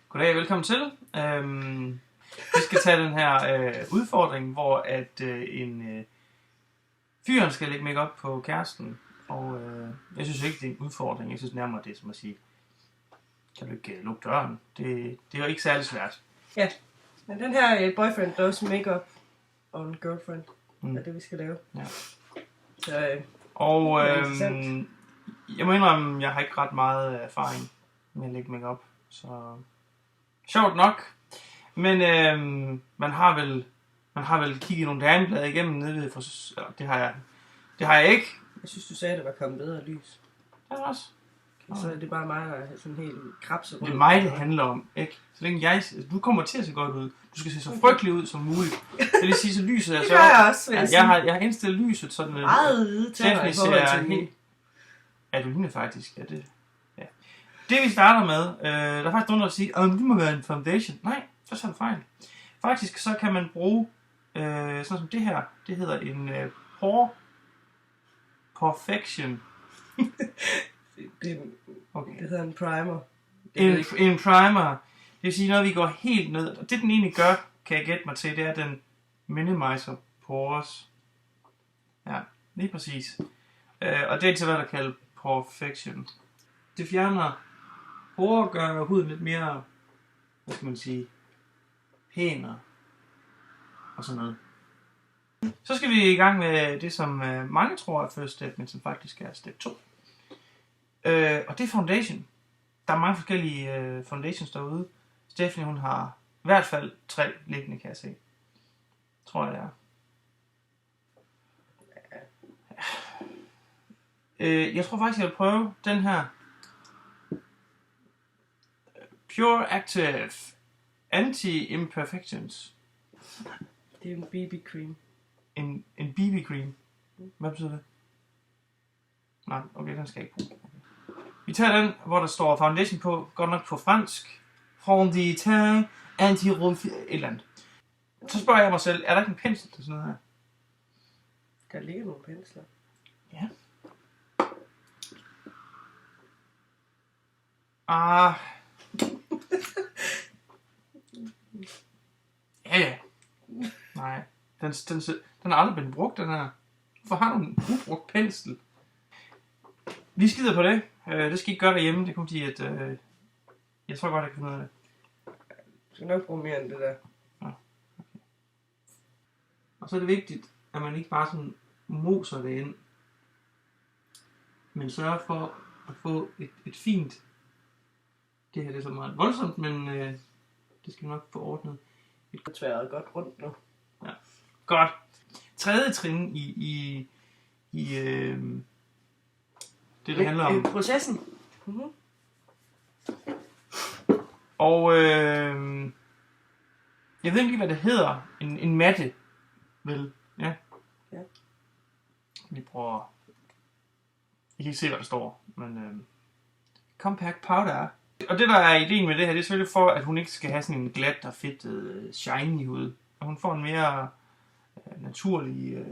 Goddag, velkommen til. Vi skal tage den her udfordring, hvor at en fyren skal lægge make-up på kæresten. Og jeg synes ikke, det er en udfordring. Jeg synes nærmere, det er som at sige, kan du ikke lukke døren? Det er jo ikke særlig svært. Ja, men den her boyfriend does make-up on girlfriend. Det er det, vi skal lave. Ja. Så, og jeg må indrømme, at jeg har ikke ret meget erfaring med at lægge make-up. Så sjovt nok. Men man har vel kigget nogle dameblade igennem nede ved, det har jeg ikke. Jeg synes, du sagde, at der var kommet bedre lys. Det er også. Så er det bare mig, der er sådan helt krabset. Det er mig, det handler om, ikke? Så længe du kommer til at se godt ud. Du skal se så frygtelig ud som muligt. Det vil sige, så lyset er så... Det gør jeg også, jeg har indstillet lyset sådan... Meget hvide tænder i forhold til helt... Ja, du ligner faktisk. Ja, det... Ja. Det vi starter med, der er faktisk nogen, der siger, det må være en foundation. Nej, så er det fejl. Faktisk så kan man bruge sådan som det her. Det hedder en pore perfection. Det hedder en primer. En primer. Det vil sige, når vi går helt ned, og det den egentlig gør, kan jeg gætte mig til, det er, at den minimiser pores. Ja, lige præcis. Og det er til, hvad der kalder perfection. Det fjerner porer og gør huden lidt mere, hvad skal man sige, pænere og sådan noget. Så skal vi i gang med det, som mange tror er first step, men som faktisk er step 2. Og det er foundation. Der er mange forskellige foundations derude. Stephanie, hun har i hvert fald 3 liggende, kan jeg se. Tror jeg, det er. Jeg tror faktisk, jeg vil prøve den her. Pure Active Anti-Imperfections. Det er en BB cream. En BB cream. Hvad betyder det? Nej, okay, den skal jeg ikke bruge. Vi tager den, hvor der står foundation på, godt nok på fransk. Fondation anti-rumf... et eller andet. Så spørger jeg mig selv, er der ikke en pensel til sådan noget her? Der ligger nogle pensler. Ja. Ja. Nej, den er aldrig blevet brugt, den her. Hvorfor har du en ubrugt pensel? Vi skider på det. Det skal I ikke gøre derhjemme. Det kommer til, at jeg tror godt, jeg kan finde ud af det. Du skal nok bruge mere end det der. Ja. Okay. Og så er det vigtigt, at man ikke bare sådan moser det ind. Men sørger for at få et fint... Det her det er så meget voldsomt, men det skal nok få ordnet. Det er tværet godt rundt nu. Ja. Godt. Tredje trin i det handler om processen. Mm-hmm. Og jeg ved ikke lige, hvad det hedder. En matte, vel? Ja. Ja. Vi prøver. I kan ikke se, hvad der står, men compact powder. Og det, der er ideen med det her, det er selvfølgelig for, at hun ikke skal have sådan en glat og fedtet shiny hud. Og hun får en mere naturlig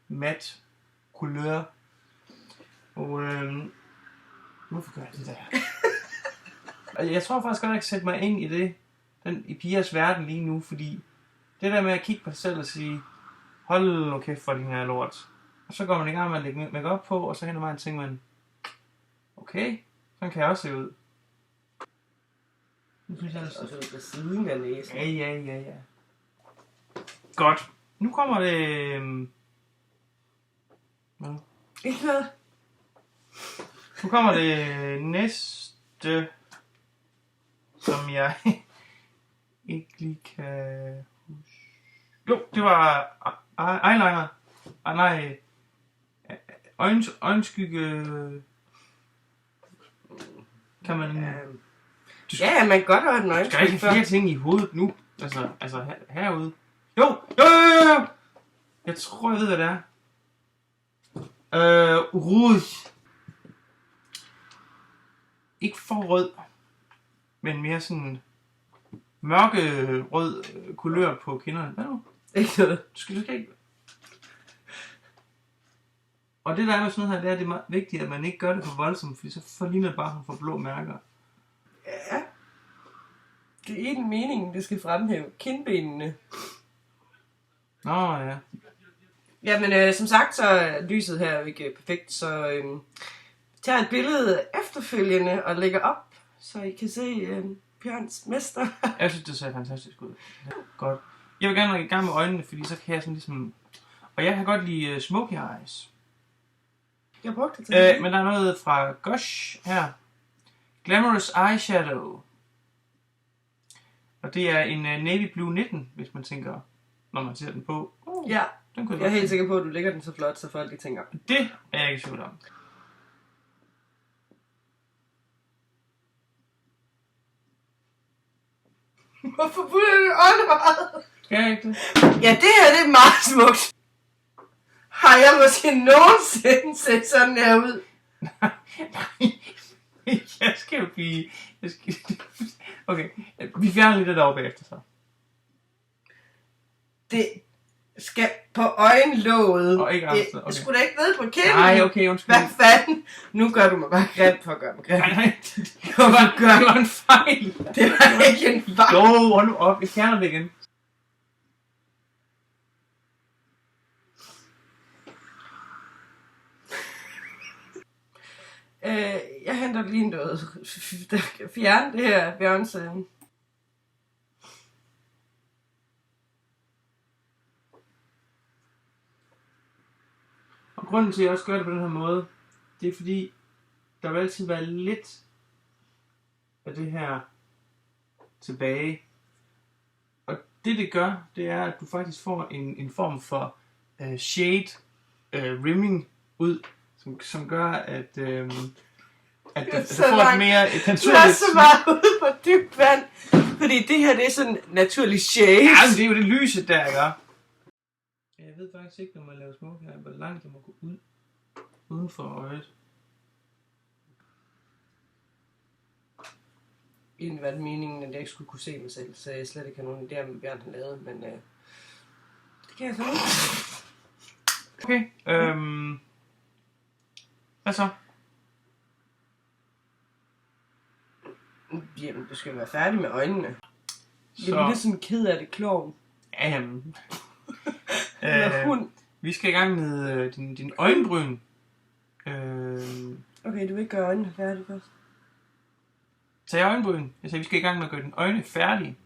mat kulør. Og hvorfor gør jeg det der? Jeg tror faktisk godt, at jeg kan sætte mig ind i det, i pigers verden lige nu, fordi det der med at kigge på sig selv og sige, hold nu kæft for den her lort. Og så går man i gang med at lægge make-up på, og så hænder man og tænker man, okay, sådan kan jeg også se ud. Nu synes jeg, og så på siden af næsen. Ja. Godt. Nu kommer det... Ikke noget. Nu kommer det næste, som jeg ikke lige kan huske. Jo, det var eyeliner. Nej, øjenskygge. Kan man... Ja, man kan godt have en øjenskygge. Skal ikke have flere ting i hovedet nu? Altså herude. Jo! Jeg tror, jeg ved, hvad det er. Rouge. Ikke for rød, men mere sådan mørkerød kulør på kinderne. Hvad nu? Ikke noget. Du skal ikke. Og det der er med sådan noget her, det er det vigtigt, at man ikke gør det for voldsomt, fordi så ligner det bare, at hun får blå mærker. Ja. Det er ikke meningen, det skal fremhæve kindbenene. Nå, ja. Jamen, som sagt, så er lyset her jo ikke perfekt, så tager et billede efterfølgende og lægger op, så I kan se Bjørns mester. Jeg synes, det ser fantastisk ud. Godt. Jeg vil gerne være i gang med øjnene, fordi så kan jeg sådan ligesom... Og jeg kan godt lide smoky eyes. Jeg brugte det til men der er noget fra Gush her. Glamorous Eyeshadow. Og det er en Navy Blue 19, hvis man tænker, når man ser den på. Ja, Den kunne jeg er helt sikker på, at du lægger den så flot, så folk de tænker. Det er jeg ikke i tvivl om. Hvorfor putter du øjne? Skal jeg ikke det? Ja, det her det er meget smukt. Har jeg måske nogensinde set sådan her ud? Nej, jeg skal jo blive... Okay, vi fjerner lige det deroppe bagefter så. Det skal på øjenlåget. Og ikke andre steder, okay. Skulle da ikke ned på kinden? Nej, okay, undskyld. Hvad fanden? Nu gør du mig bare grim for at gøre mig grim. Nej, det var en fejl. Det var ikke en fejl. Jo, hold nu op, jeg fjerner det igen. Jeg henter lige noget, der kan fjerne det her Bjørns. Og grunden til, at jeg også gør det på den her måde, det er fordi, der vil altid være lidt af det her tilbage. Og det gør, det er, at du faktisk får en form for shade rimming ud, som gør, at du får et mere et naturligt... Du er så meget ude på dybt vand, fordi det her det er sådan naturlig shade. Ja, men det er jo det lyse der, ikke? Jeg ved faktisk ikke, når man laver smoke her, hvor langt det må gå ud uden for øjet. Egentlig var det meningen, at jeg ikke skulle kunne se mig selv, så jeg slet ikke har nogen idé om, hvad Bjørn har lavet, men det kan jeg så nu. Okay, hvad så? Jamen, du skal være færdig med øjnene. Så... Jeg er lidt sådan ked af det klovn. Ja, jamen. Hund. Vi skal i gang med din øjenbryn. Okay, du vil ikke gøre øjnene færdige først. Tag øjenbryn. Jeg sagde, vi skal i gang med at gøre dine øjne færdige.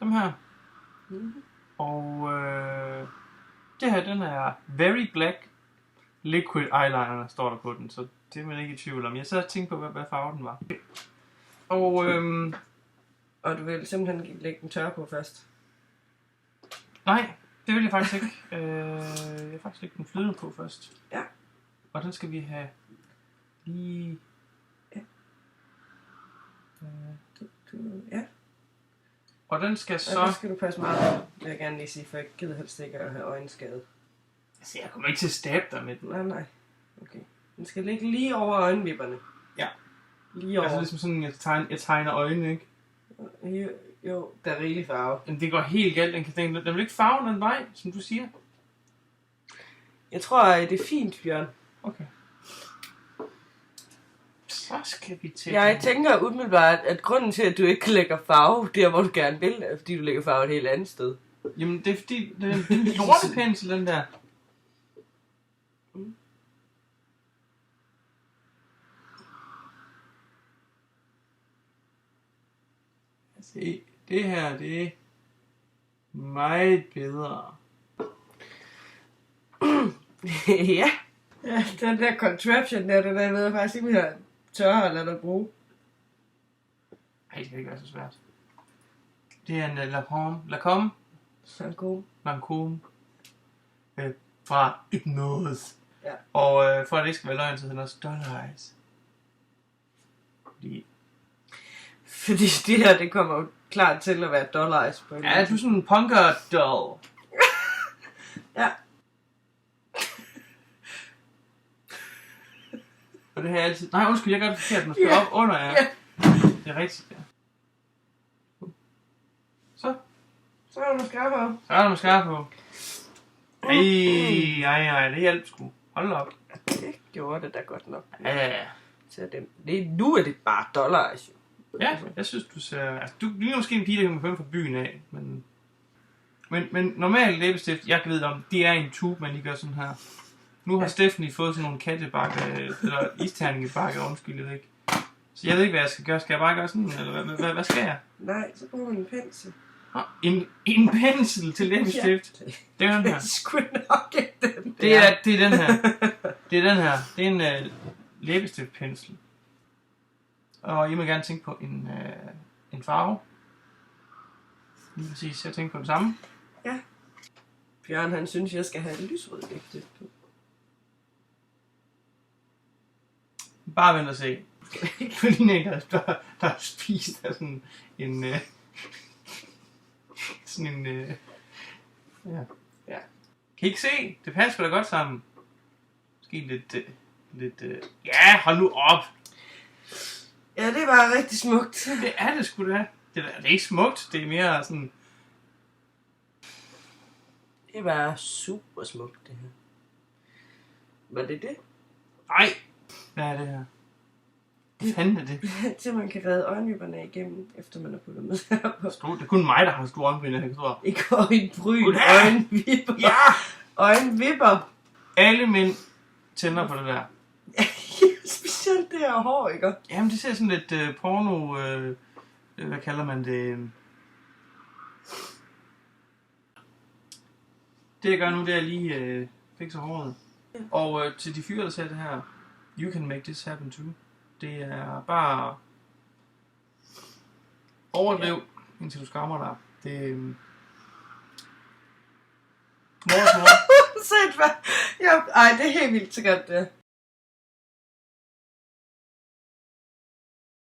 Dem her. Mm-hmm. Og det her, den er Very Black Liquid Eyeliner, står der på den. Så det er man ikke i tvivl om. Jeg sad og tænkte på, hvad farve den var. Og du vil simpelthen lægge den tør på først? Nej, det vil jeg faktisk ikke. Jeg vil faktisk lægge den flydende på først. Ja. Og den skal vi have lige... Ja. Ja. Og den skal så... Og der skal du passe meget på, vil jeg gerne lige sige, for jeg gider helst ikke at have øjenskade. Altså, jeg kommer ikke til at stabbe dig med den. Nej. Okay. Den skal ligge lige over øjenvipperne. Ja. Lige over. Altså ligesom sådan, jeg tegner øjnene, ikke? Jo, der er rigelig farve. Men det går helt galt. Den vil ikke farve den vej, som du siger. Jeg tror, det er fint, Bjørn. Okay. Så skal vi til... Jeg tænker umiddelbart, at grunden til, at du ikke lægger farve der, hvor du gerne vil, er fordi du lægger farve et helt andet sted. Jamen, det er fordi, det er en lortepensel, den der. Se, det her, det er meget bedre. Ja. Ja, den der contraption der, den der ved jeg faktisk ikke, om jeg tør at lade dig bruge. Ej, det kan ikke være så svært. Det er en Lancome fra Hypnose. Ja. Og for at det ikke skal være løgn, så hedder den også Doll Eyes. Fordi det her, det kommer jo klart til at være Doll Eyes på en Ja, du er sådan en punker doll. Ja. Og det her er altid... Nej, undskyld, jeg gør det forkert. Man skal op under, ja. Det er rigtigt, ja. Så er der mascara på. Så er der mascara på. Ej, det hjalp sgu. Hold op. Det gjorde det da godt nok. Ja. Så nu er det bare Doll Eyes, jo. Ja, jeg synes, du ser... Altså, du ligner måske en pige, der kan komme fra byen af, men normalt læbestift, jeg ved om, det er en tube, man lige gør sådan her. Nu har Stephanie fået sådan nogle kattebakker, eller isterningebakker, undskyld, jeg ved ikke. Så jeg ved ikke, hvad jeg skal gøre. Skal jeg bare gøre sådan, eller hvad skal jeg? Nej, så bruger man en pensel. En pensel til læbestift? Ja. Det er den her. Sgu nok ikke den. Det er den her. Det er den her. Det er en læbestiftpensel. Og I må gerne tænke på en farve. Lige præcis, jeg tænker på det samme. Ja. Bjørn, han synes, jeg skal have lysrød læbestift på. Bare vent og se. Fordi en, der har spist af sådan en... ja. Kan I ikke se? Det passer da godt sammen. Måske lidt... Ja, hold nu op! Ja, det var rigtig smukt. Det er det sgu da. Det er ikke smukt, det er mere sådan... Det var super smukt, det her. Var det det? Nej! Hvad er det her? Hvad fanden er det? Til man kan redde øjenvipperne igennem, efter man har puttet med her på. Det er kun mig, der har store øjenvinder, jeg tror. Ikke øjenbryn, øjenvipper. Ja! Øjenvipper. Alle mænd tænder på det der. Specielt det her hår, ikke? Jamen, det ser sådan lidt porno... hvad kalder man det? Det jeg gør nu, det er lige fikser håret. Og til de fyre, der ser det her, you can make this happen too. Det er bare overdriv, indtil du skammer dig. Det mor. Sæt hvad? Ej, det er helt vildt så godt det.